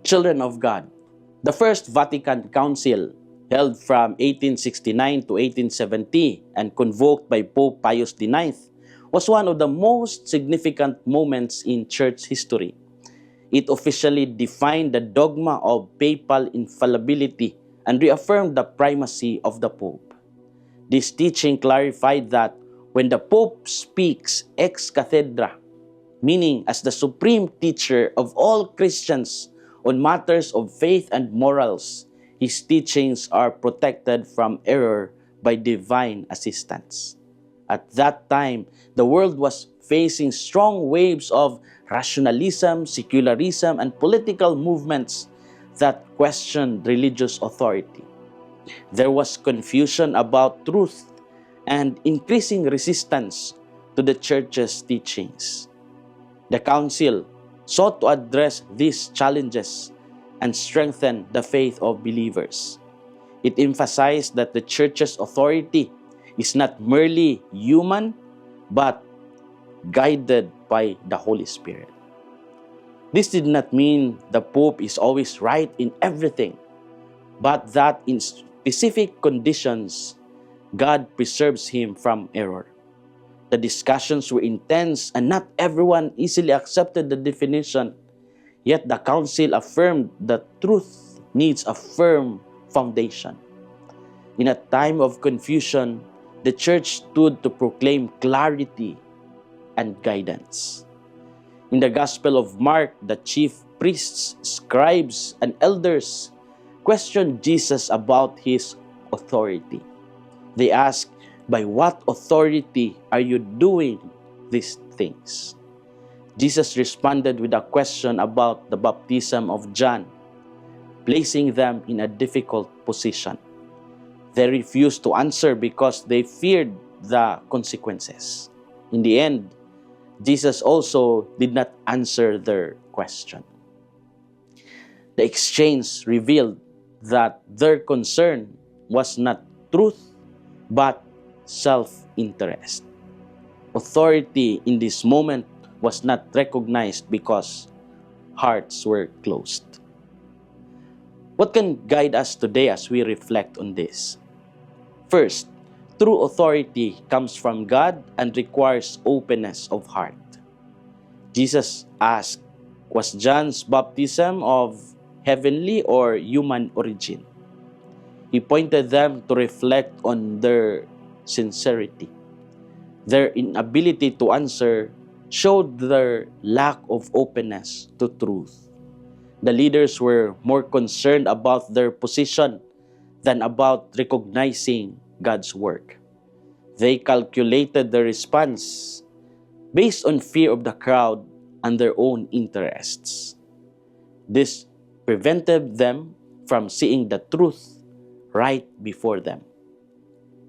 Children of God, the First Vatican Council, held from 1869 to 1870 and convoked by Pope Pius IX, was one of the most significant moments in church history. It officially defined the dogma of papal infallibility and reaffirmed the primacy of the Pope. This teaching clarified that when the Pope speaks ex cathedra, meaning as the supreme teacher of all Christians on matters of faith and morals, his teachings are protected from error by divine assistance. At that time, the world was facing strong waves of rationalism, secularism, and political movements that questioned religious authority. There was confusion about truth and increasing resistance to the church's teachings. The council sought to address these challenges and strengthen the faith of believers. It emphasized that the church's authority is not merely human, but guided by the Holy Spirit. This did not mean the Pope is always right in everything, but that in specific conditions, God preserves him from error. The discussions were intense and not everyone easily accepted the definition, yet the council affirmed that truth needs a firm foundation. In a time of confusion, the church stood to proclaim clarity and guidance. In the Gospel of Mark, the chief priests, scribes, and elders questioned Jesus about his authority. They asked, "By what authority are you doing these things?" Jesus responded with a question about the baptism of John, placing them in a difficult position. They refused to answer because they feared the consequences. In the end, Jesus also did not answer their question. The exchange revealed that their concern was not truth, but self-interest. Authority in this moment was not recognized because hearts were closed. What can guide us today as we reflect on this? First, true authority comes from God and requires openness of heart. Jesus asked, was John's baptism of heavenly or human origin? He pointed them to reflect on their sincerity. Their inability to answer showed their lack of openness to truth. The leaders were more concerned about their position than about recognizing God's work. They calculated the response based on fear of the crowd and their own interests. This prevented them from seeing the truth right before them.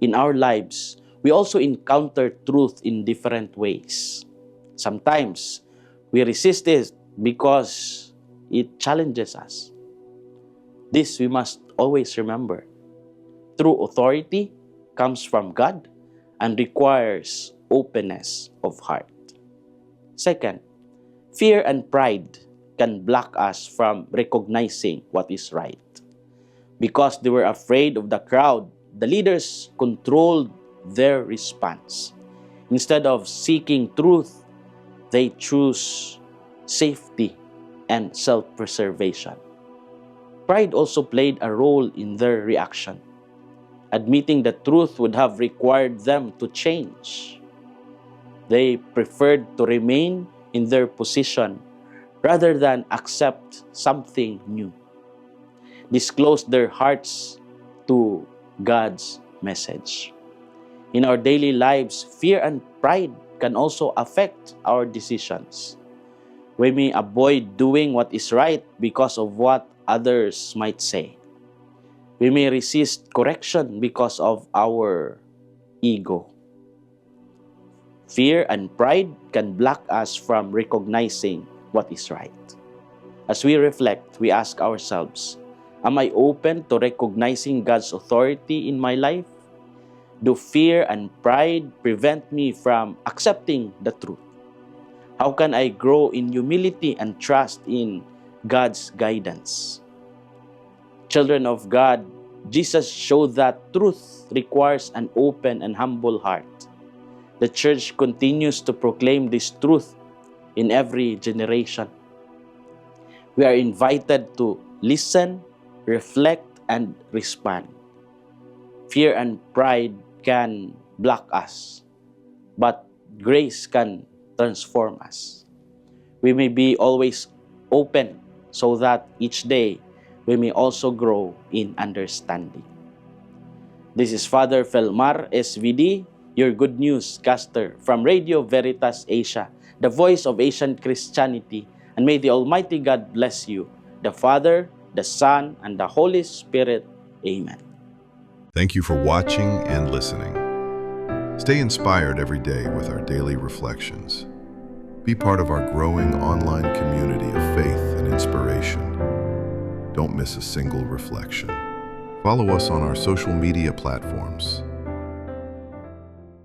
In our lives, we also encounter truth in different ways. Sometimes, we resist it because it challenges us. This we must always remember. True authority comes from God and requires openness of heart. Second, fear and pride can block us from recognizing what is right. Because they were afraid of the crowd, the leaders controlled their response. Instead of seeking truth, they choose safety and self-preservation. Pride also played a role in their reaction. Admitting the truth would have required them to change. They preferred to remain in their position rather than accept something new. This closed their hearts to God's message. In our daily lives, fear and pride can also affect our decisions. We may avoid doing what is right because of what others might say. We may resist correction because of our ego. Fear and pride can block us from recognizing what is right. As we reflect, we ask ourselves, am I open to recognizing God's authority in my life? Do fear and pride prevent me from accepting the truth? How can I grow in humility and trust in God's guidance. Children of God, Jesus showed that truth requires an open and humble heart. The church continues to proclaim this truth in every generation. We are invited to listen, reflect, and respond. Fear and pride can block us, but grace can transform us. We may be always open so that each day we may also grow in understanding. This is Father Felmar, SVD, your Good News caster from Radio Veritas Asia, the voice of Asian Christianity, and may the Almighty God bless you, the Father, the Son, and the Holy Spirit. Amen. Thank you for watching and listening. Stay inspired every day with our daily reflections. Be part of our growing online community of faith and inspiration. Don't miss a single reflection. Follow us on our social media platforms